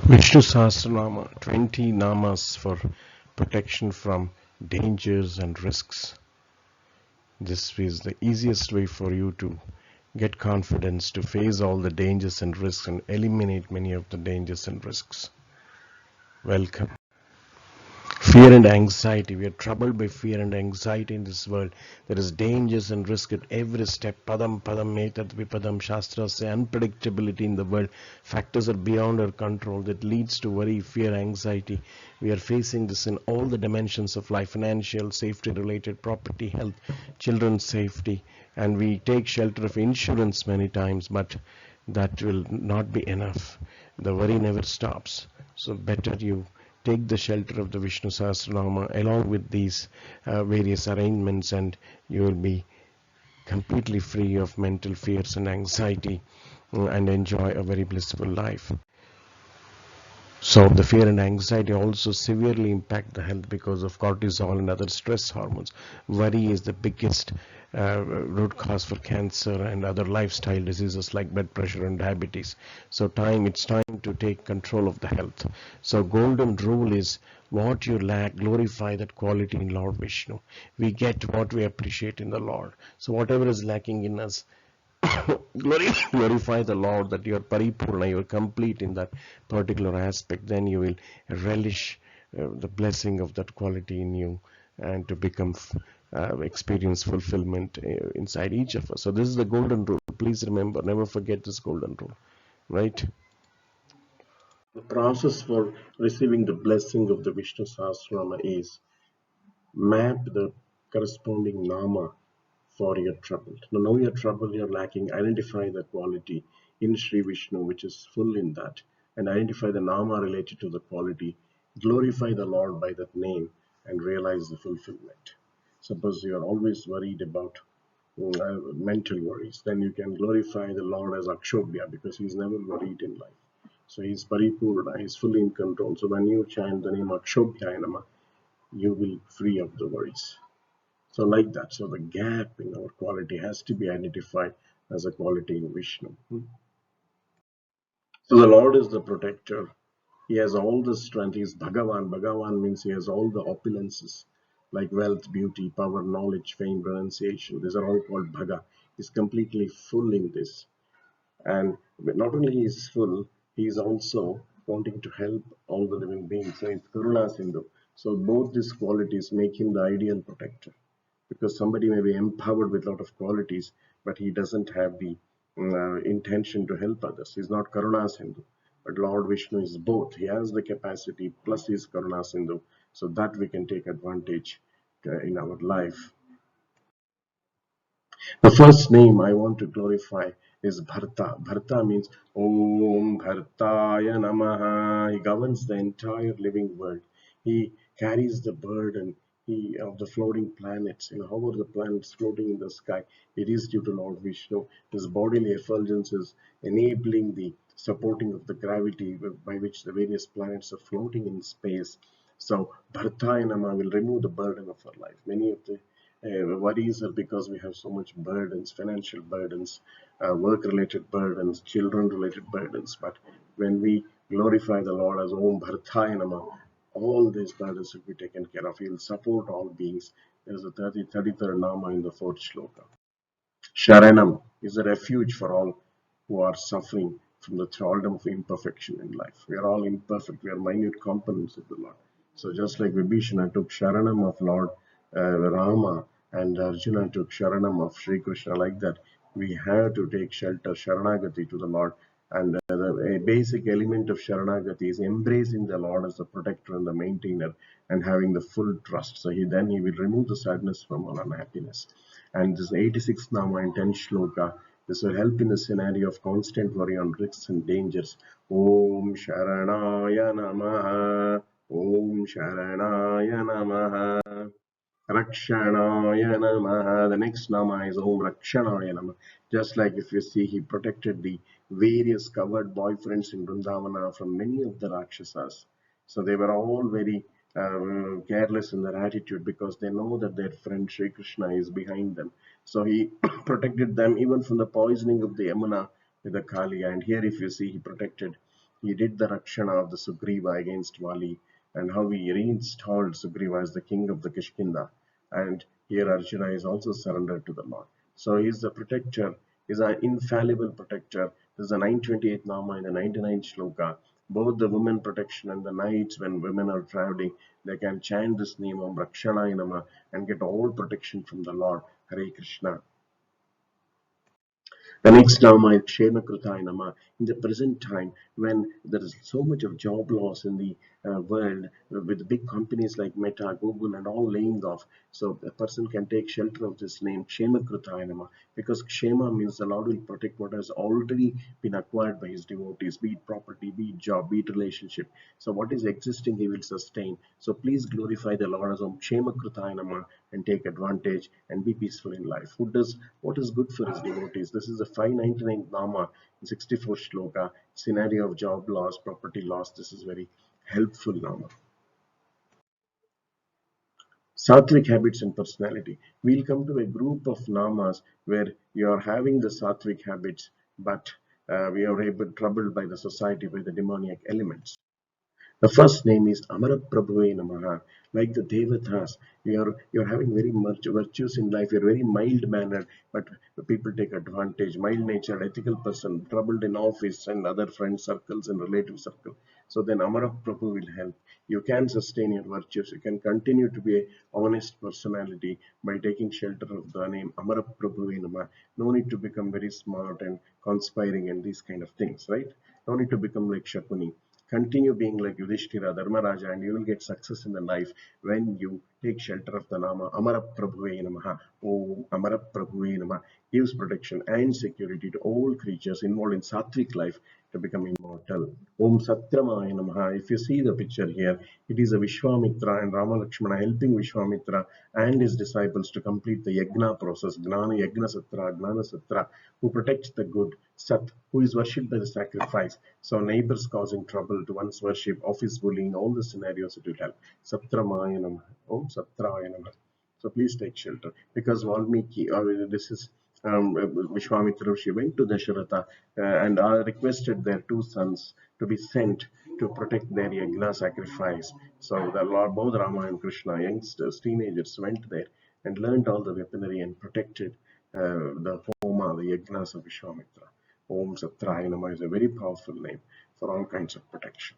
Vishnu Sahasranama, 20 namas for protection from dangers and risks. This is the easiest way for you to get confidence to face all the dangers and risks and eliminate many of the dangers and risks. Welcome. Fear and anxiety. We are troubled by fear and anxiety in this world. There is dangers and risk at every step. Padam padam etat vipadam. Shastras say unpredictability in the world. Factors are beyond our control that leads to worry, fear, anxiety. We are facing this in all the dimensions of life: financial, safety related, property, health, children's safety. And we take shelter of insurance many times, but that will not be enough. The worry never stops. So better you take the shelter of the Vishnu Sahasranama along with these various arrangements, and you will be completely free of mental fears and anxiety and enjoy a very blissful life. So the fear and anxiety also severely impact the health because of cortisol and other stress hormones. Worry is the biggest root cause for cancer and other lifestyle diseases like blood pressure and diabetes. So it's time to take control of the health. So golden rule is, what you lack, glorify that quality in Lord Vishnu. We get what we appreciate in the Lord. So whatever is lacking in us, glorify the Lord, that you are paripurna, you are complete in that particular aspect. Then you will relish the blessing of that quality in you, and to become experience fulfillment inside each of us. So this is the golden rule. Please remember, never forget this golden rule, right? The process for receiving the blessing of the Vishnu Sahasranama is map the corresponding nama for your trouble. Now know your trouble you're lacking, identify the quality in Sri Vishnu which is full in that, and identify the nama related to the quality. Glorify the Lord by that name and realize the fulfillment. Suppose you are always worried about mental worries, then you can glorify the Lord as Akshobhya, because he is never worried in life. So he is paripurna, he is fully in control. So when you chant the name Akshobhaya Namah, you will free up the worries. So like that. So the gap in our quality has to be identified as a quality in Vishnu. So the Lord is the protector. He has all the strength. He is Bhagavan. Bhagavan means he has all the opulences like wealth, beauty, power, knowledge, fame, renunciation. These are all called Bhaga. He is completely full in this. And not only he is full, he is also wanting to help all the living beings. So it's Karuna Sindhu. So both these qualities make him the ideal protector. Because somebody may be empowered with a lot of qualities, but he doesn't have the intention to help others. He's not Karuna Sindhu. But Lord Vishnu is both. He has the capacity, plus he is Karuna Sindhu. So that we can take advantage in our life. The first name I want to glorify is Bharta. Bharta means Om Bhartaaya Namah. He governs the entire living world. He carries the burden of the floating planets. However the planets floating in the sky, it is due to Lord Vishnu. His bodily effulgence is enabling the supporting of the gravity by which the various planets are floating in space. So Bhartaaya Namah will remove the burden of our life. Many of the worries are because we have so much burdens, financial burdens, work-related burdens, children-related burdens. But when we glorify the Lord as Om Bhartaaya Namah, all these burdens will be taken care of. He will support all beings. There is a 33rd Nama in the 4th shloka. Sharanam is a refuge for all who are suffering from the thraldom of imperfection in life. We are all imperfect. We are minute components of the Lord. So just like Vibhishana took Sharanam of Lord Rama, and Arjuna took Sharanam of Sri Krishna, like that, we have to take shelter, Sharanagati, to the Lord. And a basic element of Sharanagati is embracing the Lord as the protector and the maintainer, and having the full trust. So he will remove the sadness from all unhappiness. And this 86th Nama and 10th Shloka, this will help in the scenario of constant worry on risks and dangers. Om Saranaya Namah. Om Saranaya Namah. Rakshanaya Namah. The next Nama is Om Rakshanaya Namah. Just like if you see, he protected the various covered boyfriends in Vrindavana from many of the Rakshasas. So they were all very careless in their attitude, because they know that their friend Sri Krishna is behind them. So he protected them even from the poisoning of the Yamuna with the Kali. And here if you see, he protected He did the Rakshana of the Sugriva against Vali, and how he reinstalled Sugriva as the king of the Kishkinda. And here Arjuna is also surrendered to the Lord. So he is the protector, he is an infallible protector. This is the 928th Nama in the 99th Shloka. Both the women protection and the nights when women are traveling, they can chant this name of Rakshanaya Namah and get all protection from the Lord. Hare Krishna. The next Nama is Kshema-kritaya Namah. In the present time, when there is so much of job loss in the world, with big companies like Meta, Google, and all laying off, so a person can take shelter of this name, Kshema-kritaya Namah, because Kshema means the Lord will protect what has already been acquired by his devotees, be it property, be it job, be it relationship. So what is existing, he will sustain. So please glorify the Lord as Om Kshema-kritaya Namah and take advantage and be peaceful in life. Who does what is good for his devotees? This is the 599th Nama in 64 Shloka. Scenario of job loss, property loss. This is very helpful Nama. Sattvic habits and personality. We'll come to a group of namas where you are having the sattvic habits, but we are troubled by the society, by the demoniac elements. The first name is Amaraprabhuve Namah. Like the Devatas, you're having very much virtues in life. You're very mild mannered, but people take advantage. Mild natured, ethical person, troubled in office and other friend circles and relative circle. So then Amaraprabhu will help. You can sustain your virtues. You can continue to be a honest personality by taking shelter of the name Amaraprabhuve Namah. No need to become very smart and conspiring and these kind of things, right? No need to become like Shakuni. Continue being like Yudhishthira, Dharmaraja, and you will get success in the life when you take shelter of the Nama Amaraprabhuve Namah. Oh, Amaraprabhuve Namah gives protection and security to all creatures involved in sattvic life to become immortal. Om Satramaya Namah. If you see the picture here, it is a Vishwamitra and Rama Lakshmana helping Vishwamitra and his disciples to complete the Yagna process, Gnana Yagna Satra, Gnana Satra, who protects the good, Sat, who is worshipped by the sacrifice. So neighbors causing trouble to one's worship, office bullying, all the scenarios it will help. Satramaya Namah. Om Satraya Namah. So please take shelter. Because Valmiki, this is Vishwamitra, she went to Dasharatha and requested their two sons to be sent to protect their Yagna sacrifice. So the Lord, both Rama and Krishna, youngsters, teenagers, went there and learned all the weaponry and protected the Homa, the Yagnas of Vishwamitra. Om Satraya Namah is a very powerful name for all kinds of protection.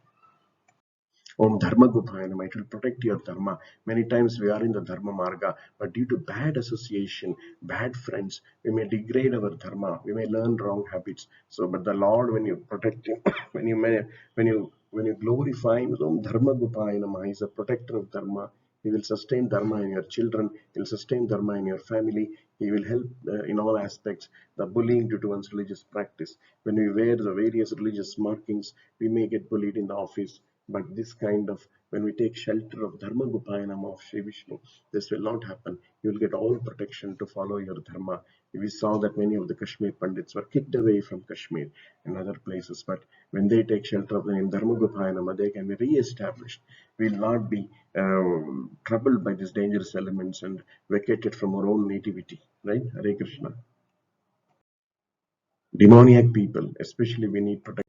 Om Dharmagupaya Namah, it will protect your dharma. Many times we are in the dharma marga, but due to bad association, bad friends, we may degrade our dharma. We may learn wrong habits. So, but the Lord, when you protect him, when you glorify him, Om Dharmagupaya Namah, he is a protector of dharma. He will sustain dharma in your children. He will sustain dharma in your family. He will help in all aspects. The bullying due to one's religious practice. When we wear the various religious markings, we may get bullied in the office. But this kind of, when we take shelter of Dharmagupaya Namah of Sri Vishnu, this will not happen. You will get all protection to follow your dharma. We saw that many of the Kashmir Pandits were kicked away from Kashmir and other places. But when they take shelter of the name Dharmagupaya Namah, they can be re-established. We will not be troubled by these dangerous elements and vacated from our own nativity. Right? Hare Krishna. Demoniac people, especially we need protection.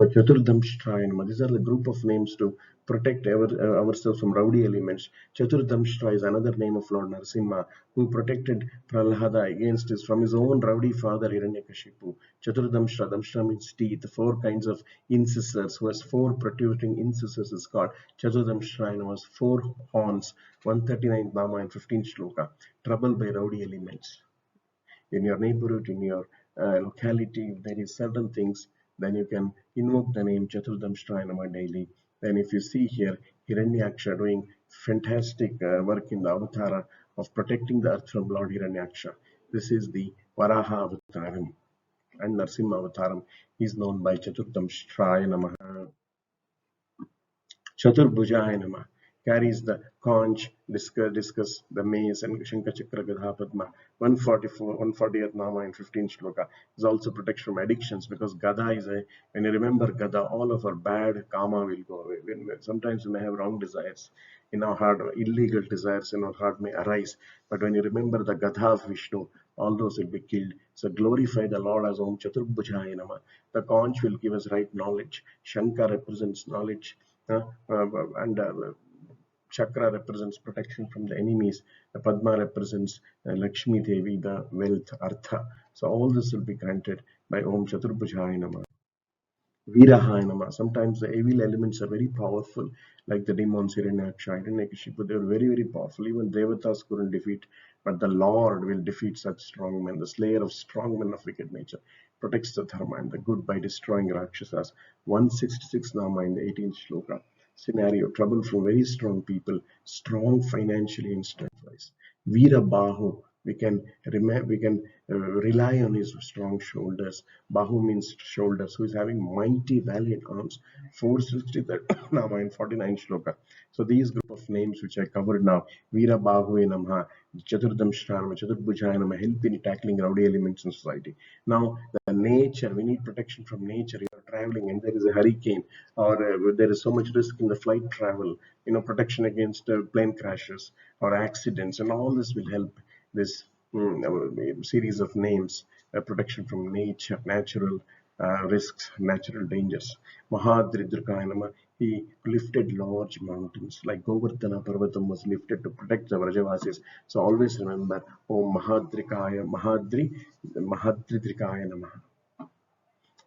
So Damshtraya Namah, these are the group of names to protect ourselves from rowdy elements. Damshtraya is another name of Lord Narasimha, who protected Prahlada against from his own rowdy father Hiranyakashipu. Damshtra, Damshtra means teeth, four kinds of incisors, who has four protruding incisors is called Damshtraya Namah, four horns, 139th Nama and 15th Shloka, trouble by rowdy elements in your neighborhood, in your locality, if there is certain things, then you can invoke the name Damshtraya Namah daily. Then if you see here, Hiranyaksha doing fantastic work in the avatara of protecting the earth from Lord Hiranyaksha. This is the Varaha avataram and Narsimha avataram. He is known by Damshtraya Namah. Chaturbhujaya Namah carries the conch, discus, the mace, and Shanka Chakra Gadha Padma. 140th Nama and 15th Shloka is also protection from addictions, because Gada is when you remember Gada, all of our bad karma will go away. Sometimes we may have wrong desires in our heart, or illegal desires in our heart may arise. But when you remember the Gada of Vishnu, all those will be killed. So glorify the Lord as Om Chaturbhujaya Namah. The conch will give us right knowledge. Shankar represents knowledge. And Chakra represents protection from the enemies. The Padma represents Lakshmi Devi, the wealth, Artha. So all this will be granted by Om Chaturbhujaya Namah. Veerahaya Namah. Sometimes the evil elements are very powerful, like the demons Hiranyaksha, Hiranyakashipu. They were very, very powerful. Even Devatas couldn't defeat, but the Lord will defeat such strong men. The slayer of strong men of wicked nature protects the dharma and the good by destroying Rakshasas. 166 Nama in the 18th shloka. Scenario: trouble from very strong people, strong financially and strength-wise. Veerabahu, we can rely on his strong shoulders. Bahu means shoulders, who is having mighty valiant arms. 463 Nama in 49 shloka. So these group of names which I covered now: Veerabaahuve Namah, Damshtraya Namah, Chaturbhujaya Namah, help in tackling rowdy elements in society. Now the nature, we need protection from nature. You are traveling and there is a hurricane, or there is so much risk in the flight travel. Protection against plane crashes or accidents, and all this will help. This series of names, protection from nature, natural risks, natural dangers. Mahaadridhrikaya Namah, he lifted large mountains, like Govardhana Parvatam was lifted to protect the Vrajavasis. So always remember, oh Mahadridhrikaya Namah.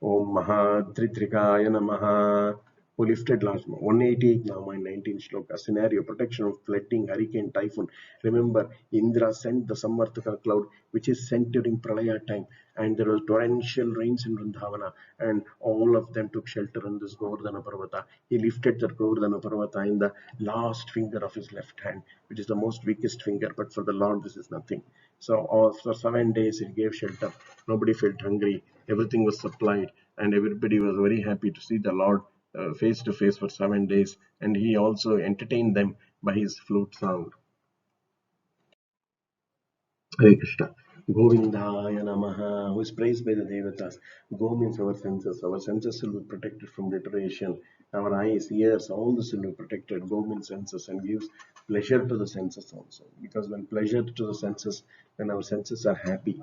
Om Mahaadridhrikaya Namah, who lifted large 188 Nama in 19 shloka. Scenario: protection of flooding, hurricane, typhoon. Remember, Indra sent the Samvartaka cloud, which is sent during Pralaya time, and there was torrential rains in Vrindavana, and all of them took shelter on this Govardhana Parvata. He lifted the Govardhana Parvata in the last finger of his left hand, which is the most weakest finger, but for the Lord this is nothing. So after 7 days he gave shelter. Nobody felt hungry. Everything was supplied, and everybody was very happy to see the Lord face to face for 7 days. And he also entertained them by his flute sound. Hare Krishna. Govindaya Namah, who is praised by the Devatas. Go means our senses. Our senses will be protected from deterioration. Our eyes, ears, all this will be protected. Go means senses and gives pleasure to the senses also. Because when pleasure to the senses, when our senses are happy,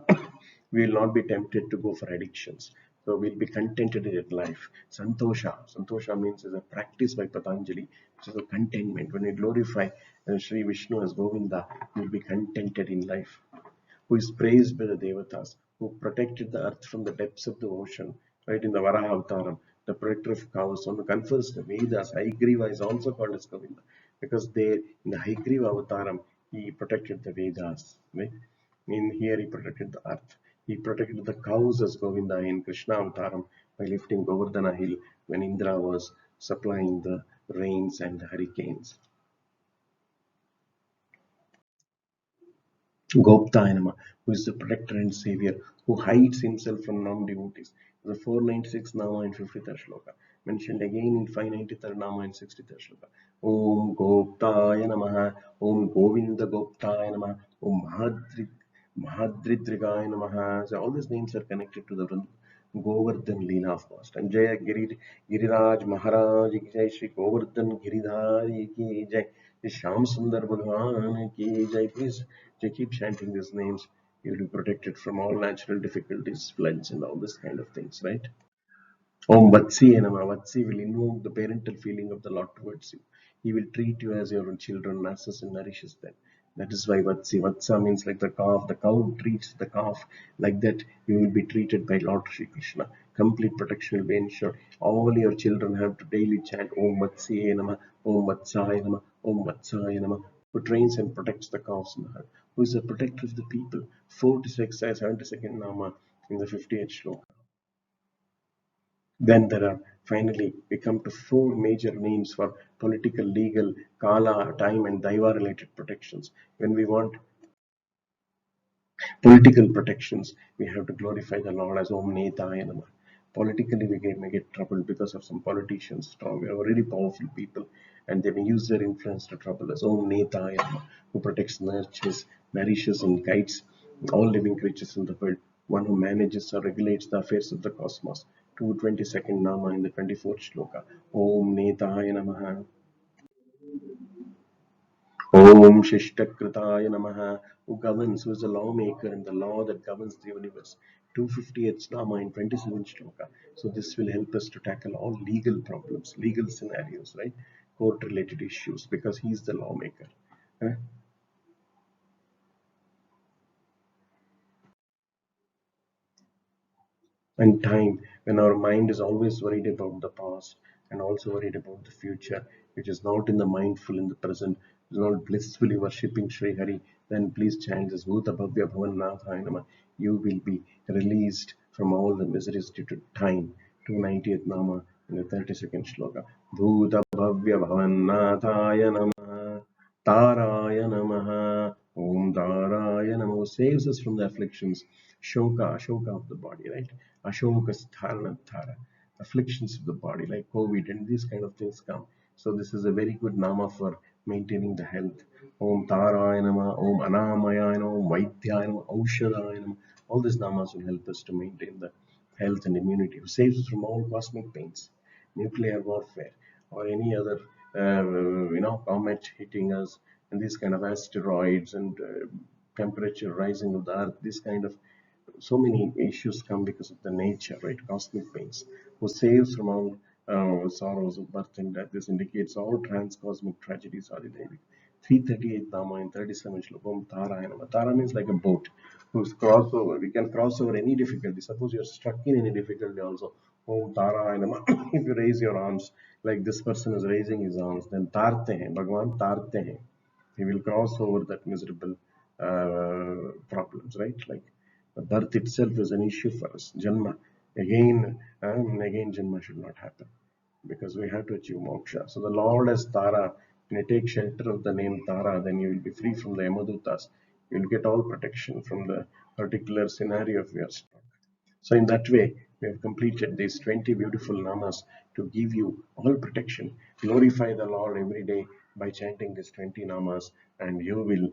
we will not be tempted to go for addictions. So we'll be contented in life. Santosha. Santosha means is a practice by Patanjali, which is a contentment. When we glorify Sri Vishnu as Govinda, we'll be contented in life. Who is praised by the Devatas, who protected the earth from the depths of the ocean, right? In the Varaha Avtaram, the protector of cows, on the confers the Vedas. Haigriva is also called as Govinda, because there in the Haigriva Avtaram, he protected the Vedas, right? In here, he protected the earth. He protected the cows as Govinda in Krishna Avtaram by lifting Govardhana hill when Indra was supplying the rains and the hurricanes. Goptaaya Namah, who is the protector and savior, who hides himself from non-devotees. The 496 Nama in 53rd shloka, mentioned again in 593rd Nama in 63rd shloka. Om Goptaaya Namah, Om Govinda Goptaaya Namah, Om Mahaadridhrikaya Namah. So all these names are connected to the Govardhan Leela of past. And Jaya Giriraj Maharaj ki Jai, Shri Govardhan Giridhari ki Jai, Shyam Sundar Bhagwan ki Jai. Please keep chanting these names. You'll be protected from all natural difficulties, floods, and all this kind of things, right? Om Vatsaaya Namah. Vatsi will invoke the parental feeling of the Lord towards you. He will treat you as your own children, nurses and nourishes them. That is why Vatsi. Vatsa means like the calf. The cow treats the calf. Like that, you will be treated by Lord Shri Krishna. Complete protection will be ensured. All your children have to daily chant Om Vatsaaya Namah, Om Vatsaaya Namah, Om Vatsaaya Namah, who trains and protects the cows in the herd, who is the protector of the people. 46 72nd Nama in the 58th shloka. Then there are finally we come to four major names for political, legal, kala, time, and daiva related protections. When we want political protections, we have to glorify the Lord as Om Netaaya Namah. Politically, may get troubled because of some politicians, strong, really powerful people, and they may use their influence to trouble us. Om Netaaya Namah, who protects, nurtures, nourishes, and guides all living creatures in the world, one who manages or regulates the affairs of the cosmos. 222nd Nama in the 24th shloka. Om Netaaya Namah. Om Sishtakritaya Namah, who governs, who is the lawmaker and the law that governs the universe. 258th Nama in 27th Shloka. So this will help us to tackle all legal problems, legal scenarios, right? Court-related issues, because he is the lawmaker. Huh? And time, when our mind is always worried about the past and also worried about the future, which is not in the mindful in the present, is not blissfully worshipping Sri Hari, then please chant this Bhuta Bhavya Bhavannathaya Namah. You will be released from all the miseries due to time. 290th Nama in the 32nd Shloka. Bhuta Bhavya Bhavannathaya Namah. Taraya Namah. Om Taraya Namah. Saves us from the afflictions. Ashoka of the body, right? Ashoka Stharana Thara. Afflictions of the body like COVID and these kind of things come. So this is a very good nama for maintaining the health. Om Taraya Namah, Om Anamaya Namah, Om Vaidyaya Namah, Aushadaya Namah. All these namas will help us to maintain the health and immunity. It saves us from all cosmic pains, nuclear warfare, or any other, comet hitting us, and these kind of asteroids and temperature rising of the earth. This kind of so many issues come because of the nature, right? Cosmic pains, who saves from all sorrows of birth and death. This indicates all transcosmic tragedies are the 338 Nama in 37 Shlokam Taraya Namah. Tara means like a boat whose crossover. We can cross over any difficulty. Suppose you're stuck in any difficulty also. Om Taraya Namah. If you raise your arms like this person is raising his arms, then Tarte hain. Bhagwan Tarte hain. He will cross over that miserable problems, right? Like birth itself is an issue for us. Janma, again, Janma should not happen because we have to achieve moksha. So the Lord as Tara, when you take shelter of the name Tara, then you will be free from the Yamadutas. You will get all protection from the particular scenario of yours. So in that way, we have completed these 20 beautiful namas to give you all protection. Glorify the Lord every day by chanting these 20 namas, and you will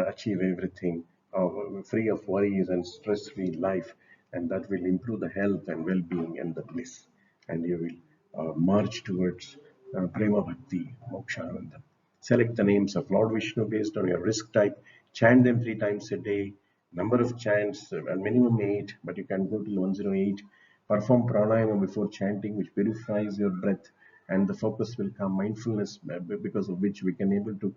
achieve everything free of worries and stress-free life, and that will improve the health and well-being and the bliss. And you will march towards Prema Bhakti, Mokshananda. Select the names of Lord Vishnu based on your risk type. Chant them 3 times a day. Number of chants, minimum 8, but you can go till 108. Perform pranayama before chanting, which purifies your breath, and the focus will come. Mindfulness, because of which we can able to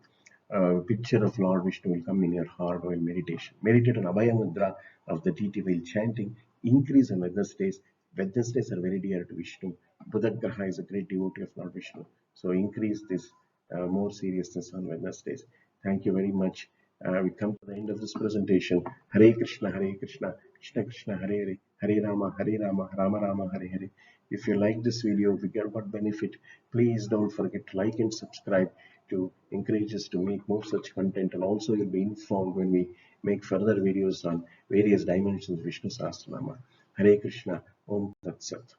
picture of Lord Vishnu will come in your heart while meditation. Meditate on Abhaya Mudra of the deity while chanting. Increase on Wednesdays. Wednesdays are very dear to Vishnu. Buddha is a great devotee of Lord Vishnu. So increase this more seriousness on Wednesdays. Thank you very much. We come to the end of this presentation. Hare Krishna, Hare Krishna, Krishna Krishna, Hare Hare, Hare Rama, Hare Rama, Rama Rama, Hare Hare. If you like this video, if you get what benefit, please don't forget to like and subscribe to encourage us to make more such content. And also you'll be informed when we make further videos on various dimensions of Vishnu Sahasranama. Hare Krishna, Om Tat Sat.